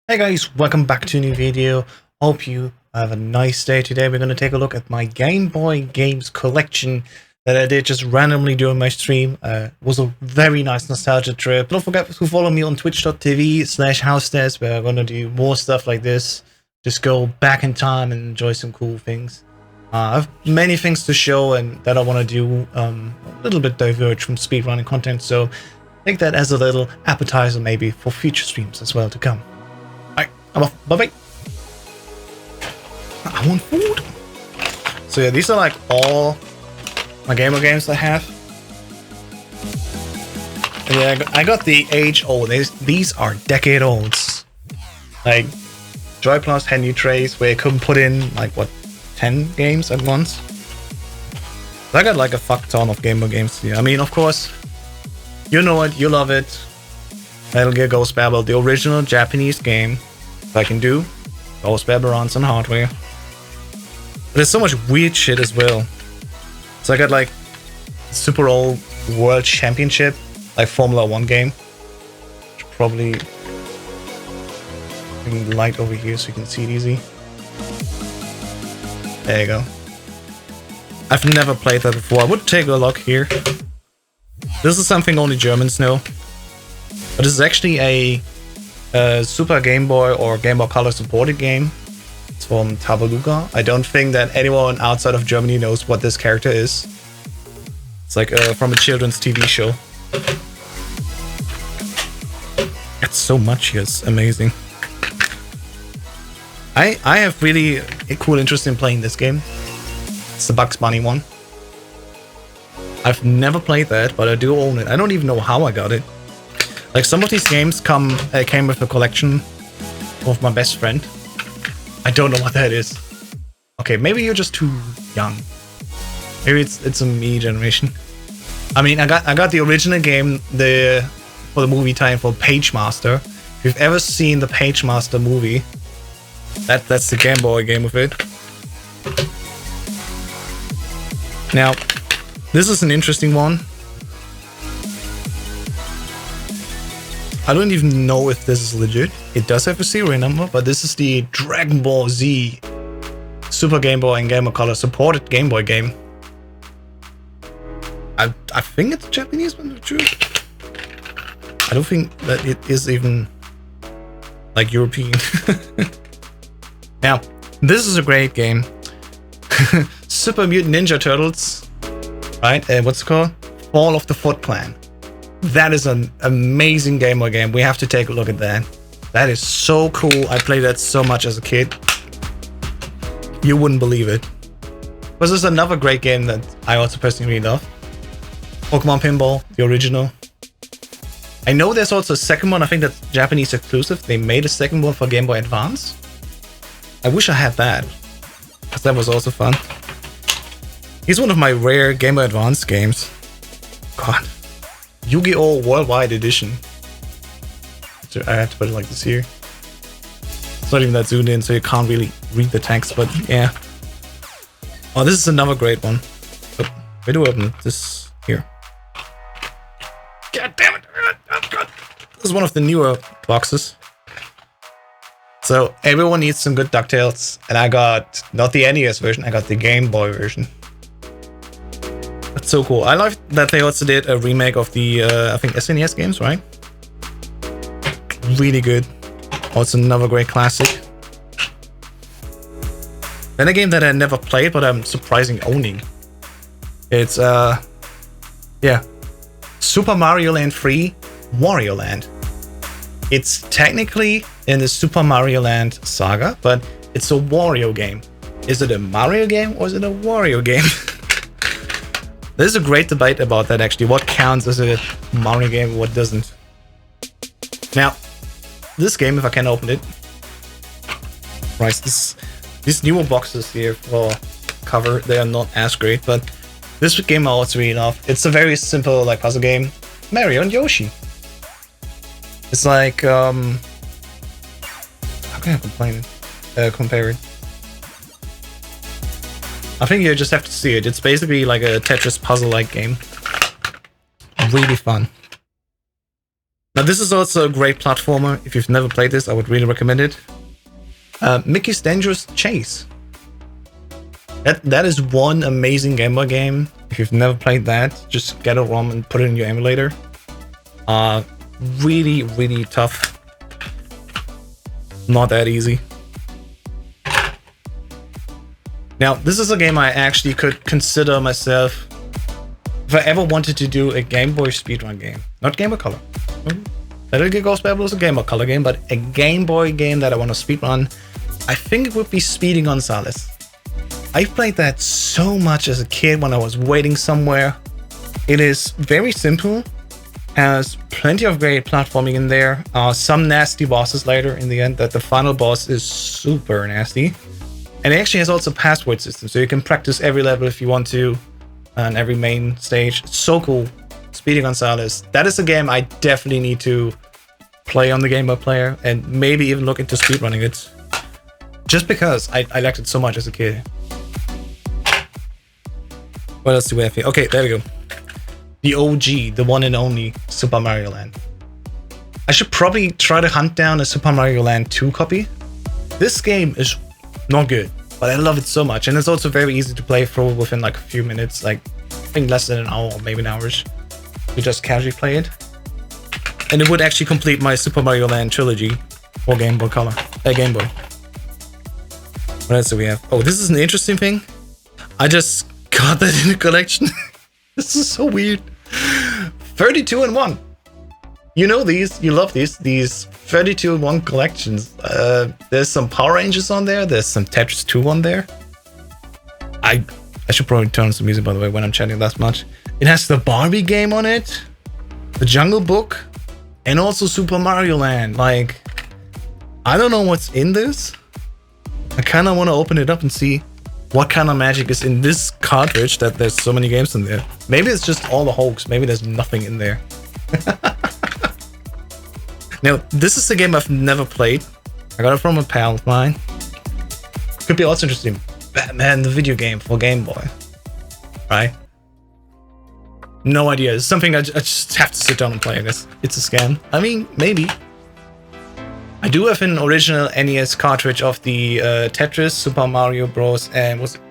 Hey guys, welcome back to a new video. Hope you have a nice day. Today we're going to take a look at my Game Boy games collection that I did just randomly during my stream. It was a very nice nostalgia trip. Don't forget to follow me on twitch.tv/housetest, where I'm going to do more stuff like this. Just go back in time and enjoy some cool things. I have many things to show and that I want to do a little bit diverge from speedrunning content, so take that as a little appetizer maybe for future streams as well to come. Alright, I'm off. Bye-bye. I want food. So yeah, these are like all my gamer games I have. And yeah, I got the age old. These are decade olds. Like Joy Plus had new trays where you couldn't put in like what 10 games at once. So I got like a fuck ton of gamer games here. I mean, of course, you know it, you love it. Metal Gear Ghost Babel, the original Japanese game. If I can do Ghost Babel runs on hardware. But there's so much weird shit as well. So I got like super old World Championship, like Formula 1 game. Should probably bring the light over here so you can see it easy. There you go. I've never played that before. I would take a look here. This is something only Germans know. But this is actually a Super Game Boy or Game Boy Color supported game. It's from Tabaluga. I don't think that anyone outside of Germany knows what this character is. It's like from a children's TV show. It's so much here. It's amazing. I have really a cool interest in playing this game. It's the Bugs Bunny one. I've never played that, but I do own it. I don't even know how I got it. Like some of these games came with a collection of my best friend. I don't know what that is. Okay, maybe you're just too young. Maybe it's a me generation. I mean, I got the original game for the movie time for Page Master. If you've ever seen the Page Master movie, that's the Game Boy game with it. Now, this is an interesting one. I don't even know if this is legit. It does have a serial number, but this is the Dragon Ball Z Super Game Boy and Game Boy Color supported Game Boy game. I think it's Japanese, but not true. I don't think that it is even like European. Now, this is a great game. Super Mutant Ninja Turtles, right? What's it called? Fall of the Foot Clan. That is an amazing Game Boy game. We have to take a look at that. That is so cool. I played that so much as a kid. You wouldn't believe it. But there's another great game that I also personally really love. Pokemon Pinball, the original. I know there's also a second one. I think that's Japanese exclusive. They made a second one for Game Boy Advance. I wish I had that, because that was also fun. He's one of my rare Game Boy Advance games. God. Yu-Gi-Oh! Worldwide Edition. So I have to put it like this here. It's not even that zoomed in, so you can't really read the text, but yeah. Oh, this is another great one. But where do I open it? This here. God damn it! This is one of the newer boxes. So everyone needs some good DuckTales, and I got not the NES version, I got the Game Boy version. That's so cool. I like that they also did a remake of the, I think, SNES games, right? Really good. Also another great classic. Then a game that I never played, but I'm surprisingly owning. It's, yeah. Super Mario Land 3, Wario Land. It's technically in the Super Mario Land saga, but it's a Wario game. Is it a Mario game or is it a Wario game? There's a great debate about that actually. What counts as a Mario game, what doesn't? Now, this game, if I can open it. Right, these newer boxes here for cover, they are not as great, but this game I also really love. It's a very simple like puzzle game. Mario and Yoshi. It's like, how can I compare it? I think you just have to see it. It's basically like a Tetris puzzle-like game. Really fun. Now, this is also a great platformer. If you've never played this, I would really recommend it. Mickey's Dangerous Chase. That is one amazing Game Boy game. If you've never played that, just get a ROM and put it in your emulator. Really, really tough. Not that easy. Now, this is a game I actually could consider myself, if I ever wanted to do a Game Boy speedrun game. Not Game Boy Color. Metal Gear Ghost Babel is a Game Boy Color game, but a Game Boy game that I want to speedrun, I think it would be Speedy Gonzales. I played that so much as a kid when I was waiting somewhere. It is very simple, has plenty of great platforming in there, some nasty bosses later in the end. That the final boss is super nasty, and it actually has also a password system, so you can practice every level if you want to, and every main stage. It's so cool. Speedy Gonzales. That is a game I definitely need to play on the Game Boy Player, and maybe even look into speedrunning it, just because I liked it so much as a kid. What else do we have here? Okay, there we go. The OG, the one and only Super Mario Land. I should probably try to hunt down a Super Mario Land 2 copy. This game is not good, but I love it so much. And it's also very easy to play through within like a few minutes, like I think less than an hour or maybe an hour. You just casually play it. And it would actually complete my Super Mario Land trilogy for Game Boy Color. Game Boy. What else do we have? Oh, this is an interesting thing. I just got that in a collection. This is so weird. 32 in 1. You know these, you love these 32 in 1 collections. There's some Power Rangers on there. There's some Tetris 2 on there. I should probably turn on some music, by the way, when I'm chatting that much. It has the Barbie game on it, the Jungle Book, and also Super Mario Land. Like, I don't know what's in this. I kind of want to open it up and see what kind of magic is in this cartridge that there's so many games in there. Maybe it's just all a hoax. Maybe there's nothing in there. Now, this is a game I've never played. I got it from a pal of mine. Could be also interesting. Batman, the video game for Game Boy. Right? No idea. It's something I just have to sit down and play, I guess. It's a scam. I mean, maybe. I do have an original NES cartridge of the Tetris, Super Mario Bros. And was it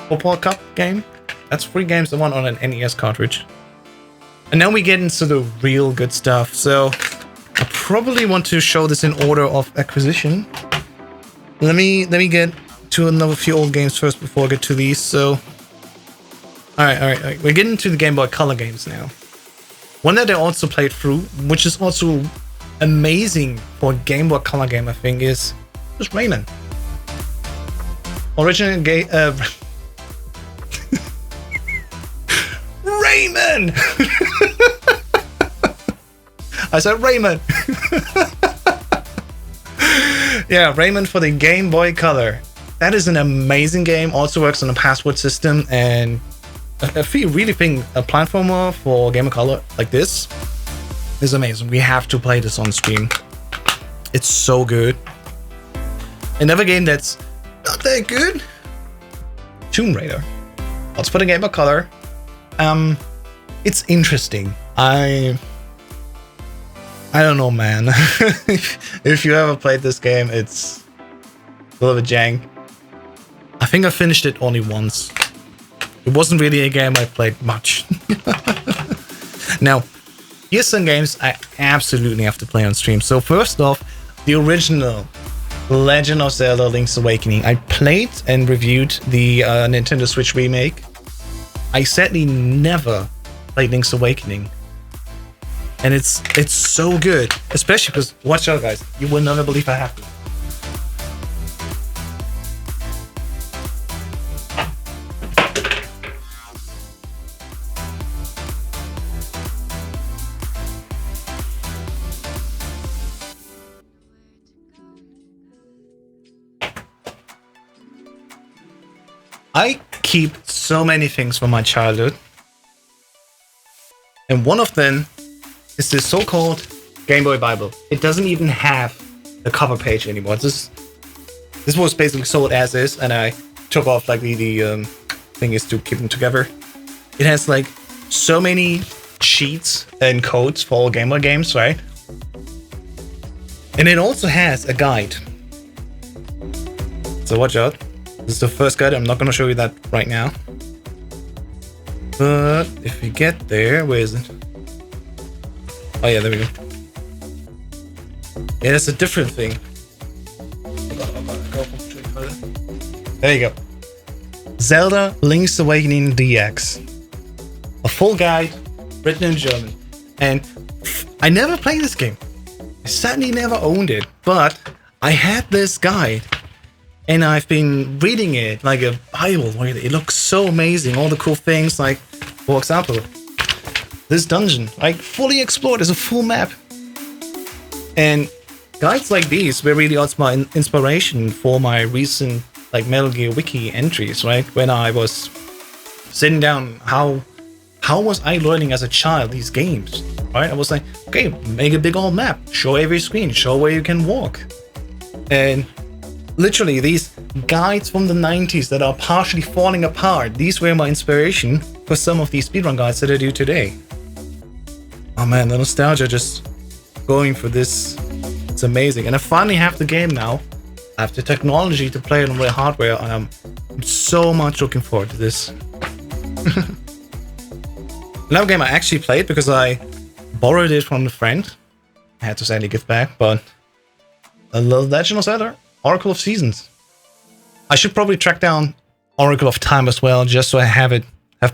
Football Cup game? That's 3 games, the one on an NES cartridge. And now we get into the real good stuff. So I probably want to show this in order of acquisition. Let me get to another few old games first before I get to these. So, all right. We're getting to the Game Boy Color games now. One that I also played through, which is also amazing for a Game Boy Color game, I think, is Rayman. Original game. Rayman! I said Rayman! Yeah, Rayman for the Game Boy Color. That is an amazing game. Also works on a password system, and I really think a platformer for Game Boy Color like this is amazing. We have to play this on stream. It's so good. Another game that's not that good, Tomb Raider. Let's put a Game Boy Color. It's interesting. I don't know, man. If you ever played this game, it's a little bit jank. I think I finished it only once. It wasn't really a game I played much. Now, here's some games I absolutely have to play on stream. So first off, the original Legend of Zelda Link's Awakening. I played and reviewed the Nintendo Switch remake. I sadly never played Link's Awakening. And it's so good. Especially because, watch out guys, you will never believe I have to. I keep so many things from my childhood, and one of them is this so-called Game Boy Bible. It doesn't even have the cover page anymore. This was basically sold as is, and I took off like the thing is to keep them together. It has like so many cheats and codes for all Game Boy games, right? And it also has a guide. So watch out. This is the first guide. I'm not going to show you that right now. But if you get there, where is it? Oh yeah, there we go. Yeah, that's a different thing. There you go. Zelda Link's Awakening DX. A full guide, written in German. And I never played this game. I sadly never owned it, but I had this guide. And I've been reading it like a Bible. It looks so amazing. All the cool things, like, for example, this dungeon, like, fully explored as a full map. And guides like these were really also my inspiration for my recent, like, Metal Gear Wiki entries, right? When I was sitting down, how was I learning as a child these games, right? I was like, okay, make a big old map, show every screen, show where you can walk. And literally, these guides from the 90s that are partially falling apart, these were my inspiration for some of these speedrun guides that I do today. Oh man, the nostalgia just going for this, it's amazing. And I finally have the game now. I have the technology to play it on my hardware, and I'm so much looking forward to this. Another game I actually played because I borrowed it from a friend. I had to sadly give back, but The Legend of Zelda Oracle of Seasons. I should probably track down Oracle of Time as well, just so I have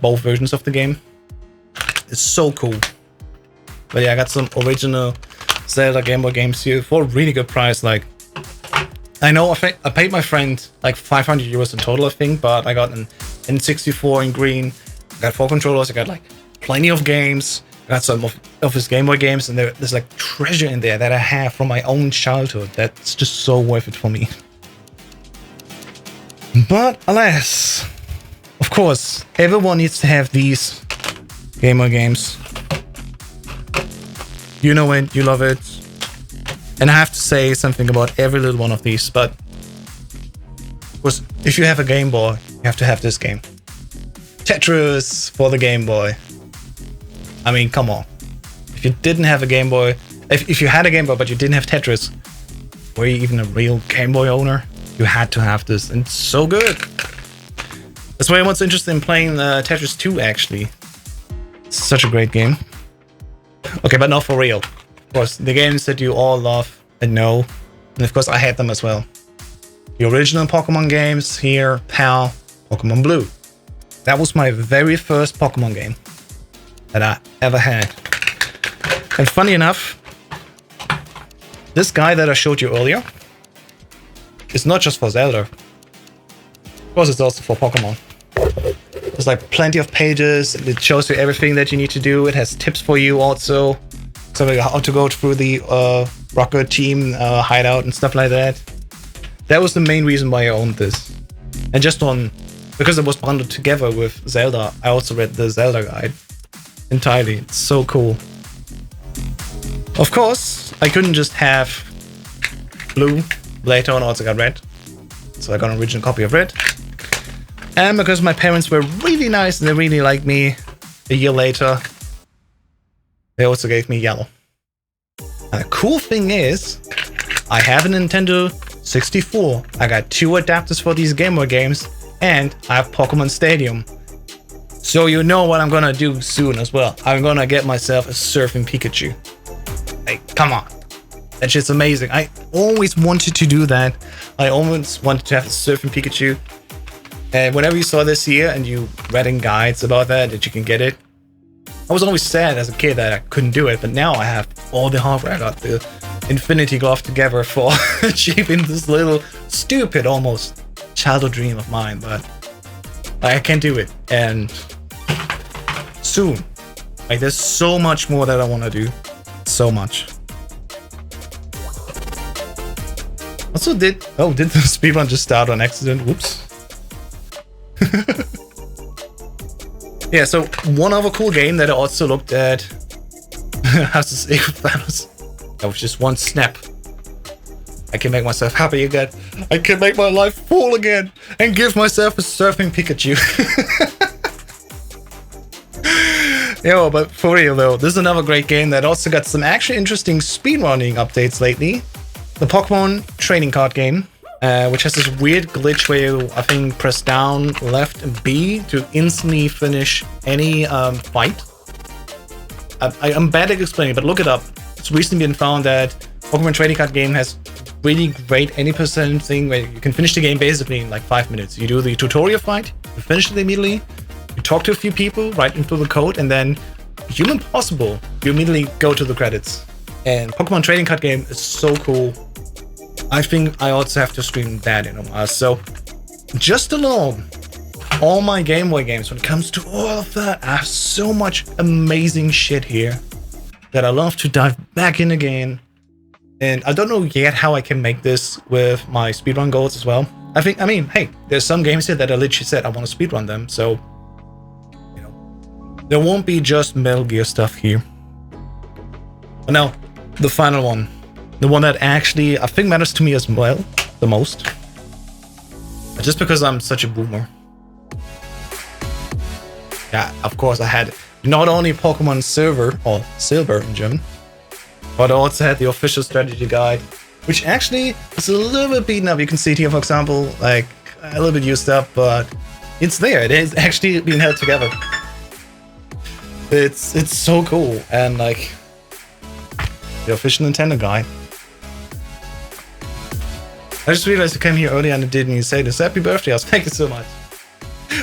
both versions of the game. It's so cool. But yeah, I got some original Zelda Game Boy games here for a really good price. Like, I know I paid my friend like 500 euros in total, I think, but I got an N64 in green. I got 4 controllers. I got like plenty of games. I got some of his Game Boy games, and there's like treasure in there that I have from my own childhood. That's just so worth it for me. But alas, of course, everyone needs to have these Game Boy games. You know it, you love it. And I have to say something about every little one of these, but of course, if you have a Game Boy, you have to have this game. Tetris for the Game Boy. I mean, come on. If you didn't have a Game Boy, if you had a Game Boy but you didn't have Tetris, were you even a real Game Boy owner? You had to have this, and it's so good. That's why I was interested in playing Tetris 2, actually. It's such a great game. Okay, but not for real. Of course, the games that you all love and know, and of course I had them as well. The original Pokemon games here, PAL, Pokemon Blue. That was my very first Pokemon game that I ever had. And funny enough, this guy that I showed you earlier is not just for Zelda. Of course, it's also for Pokemon. There's like plenty of pages. It shows you everything that you need to do. It has tips for you also. So like how to go through the Rocket Team hideout and stuff like that. That was the main reason why I owned this. And just because it was bundled together with Zelda, I also read the Zelda guide entirely. It's so cool. Of course, I couldn't just have Blue. Later on, I also got Red. So I got an original copy of Red. And because my parents were really nice and they really liked me, a year later, they also gave me Yellow. And the cool thing is, I have a Nintendo 64. I got 2 adapters for these Game Boy games, and I have Pokemon Stadium. So you know what I'm gonna do soon as well. I'm gonna get myself a Surfing Pikachu. Like, come on. That shit's amazing. I always wanted to do that. I always wanted to have a Surfing Pikachu. And whenever you saw this here and you read in guides about that you can get it, I was always sad as a kid that I couldn't do it, but now I have all the hardware. I got the Infinity Glove together for achieving this little stupid, almost childhood dream of mine, but I can do it, and soon. Like, there's so much more that I want to do. So much. Also did the speedrun just start on accident? Whoops. Yeah, so one other cool game that I also looked at, how's to say Thanos? That was just one snap. I can make myself happy again. I can make my life full again and give myself a Surfing Pikachu. Yo, but for real though, this is another great game that also got some actually interesting speedrunning updates lately. the Pokemon trading card game, which has this weird glitch where you, I think, press down, left, and B to instantly finish any fight. I'm bad at explaining, but look it up. It's recently been found that Pokemon trading card game has really great any percent thing where you can finish the game basically in like 5 minutes. You do the tutorial fight, you finish it immediately, you talk to a few people, write into the code, and then human possible, you immediately go to the credits. And Pokemon trading card game is so cool. I think I also have to stream that in a while. So just alone, all my Game Boy games, when it comes to all of that, I have so much amazing shit here that I love to dive back in again. And I don't know yet how I can make this with my speedrun goals as well. I mean, hey, there's some games here that I literally said I want to speedrun them, so, you know, there won't be just Metal Gear stuff here. But now, the final one. The one that actually, I think, matters to me as well, the most. Just because I'm such a boomer. Yeah, of course, I had not only Pokemon Silver, or Silver in German, but I also had the official strategy guide, which actually is a little bit beaten up. You can see it here, for example, like a little bit used up, but it's there. It is actually being held together. It's so cool, and like the official Nintendo guide. I just realized I came here earlier and I didn't even say this. Happy birthday, Oz. Thank you so much.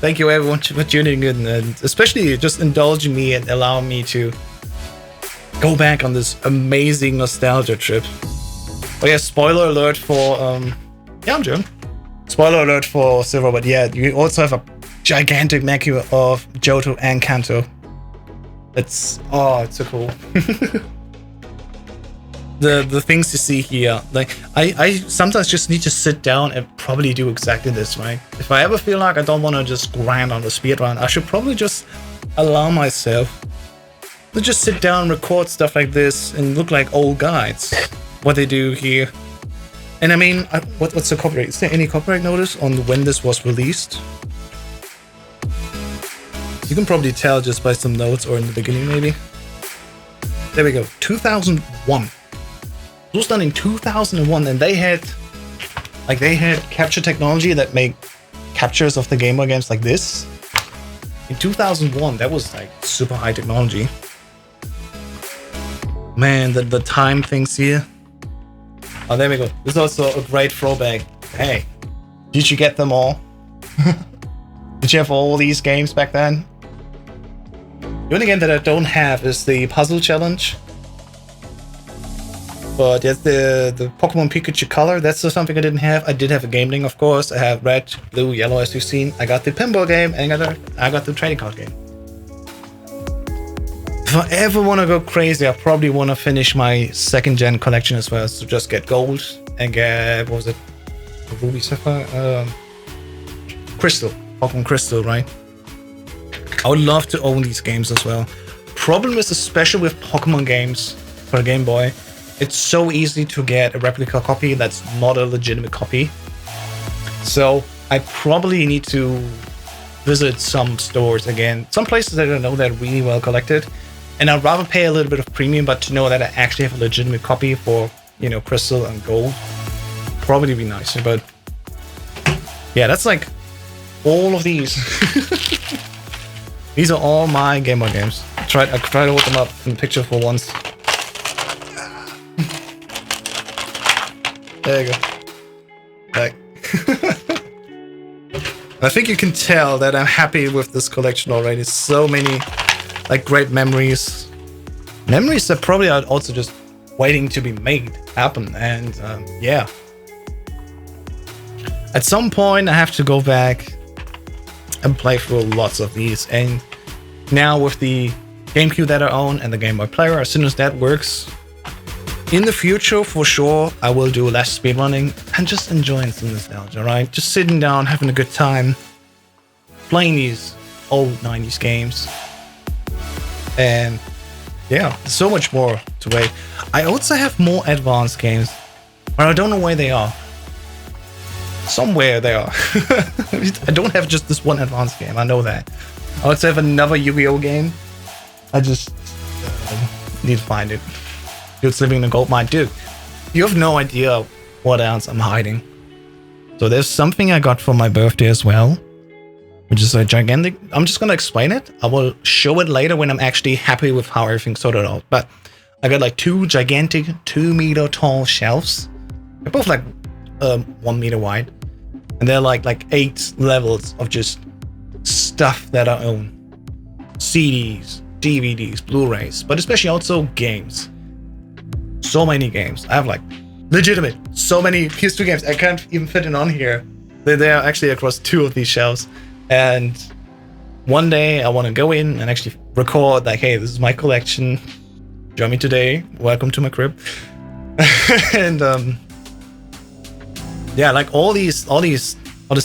Thank you everyone for tuning in, and especially just indulging me and allowing me to go back on this amazing nostalgia trip. Oh yeah, spoiler alert for yeah, I'm Jim. Spoiler alert for Silver, but yeah, you also have a gigantic mech of Johto and Kanto. It's so cool. The things you see here, like I sometimes just need to sit down and probably do exactly this, right? If I ever feel like I don't want to just grind on the speedrun, I should probably just allow myself to just sit down, record stuff like this, and look like old guides. What they do here. And I mean, what's the copyright? Is there any copyright notice on when this was released? You can probably tell just by some notes or in the beginning, maybe. There we go. 2001. It was done in 2001, and they had capture technology that made captures of the Game Boy games like this. In 2001, that was like super high technology. Man, the time things here. Oh, there we go. This is also a great throwback. Hey, did you get them all? Did you have all these games back then? The only game that I don't have is the puzzle challenge. But yes, the Pokemon Pikachu color, that's something I didn't have. I did have a Game Link, of course. I have red, blue, yellow, as you've seen. I got the pinball game, and I got the trading card game. If I ever want to go crazy, I probably want to finish my second gen collection as well. So just get gold and get, what was it? Ruby, Sapphire? Crystal. Pokemon Crystal, right? I would love to own these games as well. Problem is, especially with Pokemon games for a Game Boy, it's so easy to get a replica copy that's not a legitimate copy. So I probably need to visit some stores again. Some places that I know that are really well collected. And I'd rather pay a little bit of premium, but to know that I actually have a legitimate copy for, you know, Crystal and Gold, probably be nicer. But yeah, that's like all of these. These are all my Game Boy games. I tried to hold them up in the picture for once. There you go. Back. I think you can tell that I'm happy with this collection already. So many like great memories. Memories that probably are also just waiting to be made happen. And yeah. At some point I have to go back and play through lots of these. And now with the GameCube that I own and the Game Boy Player, as soon as that works, in the future, for sure, I will do less speedrunning and just enjoying some nostalgia, right? Just sitting down, having a good time, playing these old 90s games. And yeah, so much more to wait. I also have more advanced games, but I don't know where they are. Somewhere they are. I don't have just this one advanced game, I know that. I also have another Yu-Gi-Oh game. I just need to find it. Dude's living in a gold mine. Dude, You have no idea what else I'm hiding. So there's something I got for my birthday as well, which is a gigantic... I'm just gonna explain it. I will show it later when I'm actually happy with how everything's sorted out. But I got like 2 gigantic 2-meter tall shelves. They're both like 1 meter wide. And they're like 8 levels of just stuff that I own. CDs, DVDs, Blu-rays, but especially also games. So many games. I have like legitimate so many PS2 games. I can't even fit it on here. They're actually across 2 of these shelves. And one day I want to go in and actually record like, hey, this is my collection. Join me today. Welcome to my crib. And yeah, like all this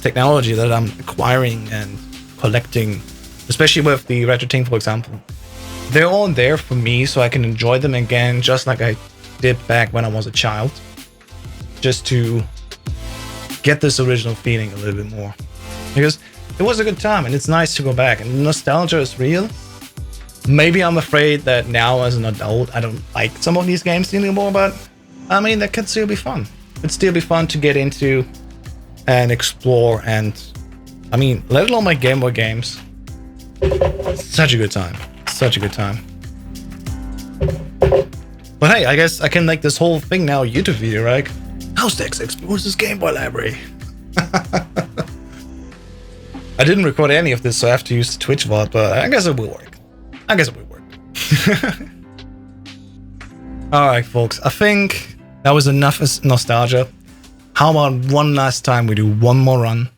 technology that I'm acquiring and collecting, especially with the retro thing, for example, they're all there for me so I can enjoy them again, just like I did back when I was a child, just to get this original feeling a little bit more, because it was a good time and it's nice to go back, and nostalgia is real. Maybe I'm afraid that now as an adult I don't like some of these games anymore, but I mean, that can still be fun. It'd still be fun to get into and explore, and I mean, let alone my Game Boy games. Such a good time. Such a good time. But hey, I guess I can make this whole thing now a YouTube video, right? Howstex explores his Game Boy library. I didn't record any of this, so I have to use the Twitch VOD, but I guess it will work. I guess it will work. Alright, folks. I think that was enough as nostalgia. How about one last time we do one more run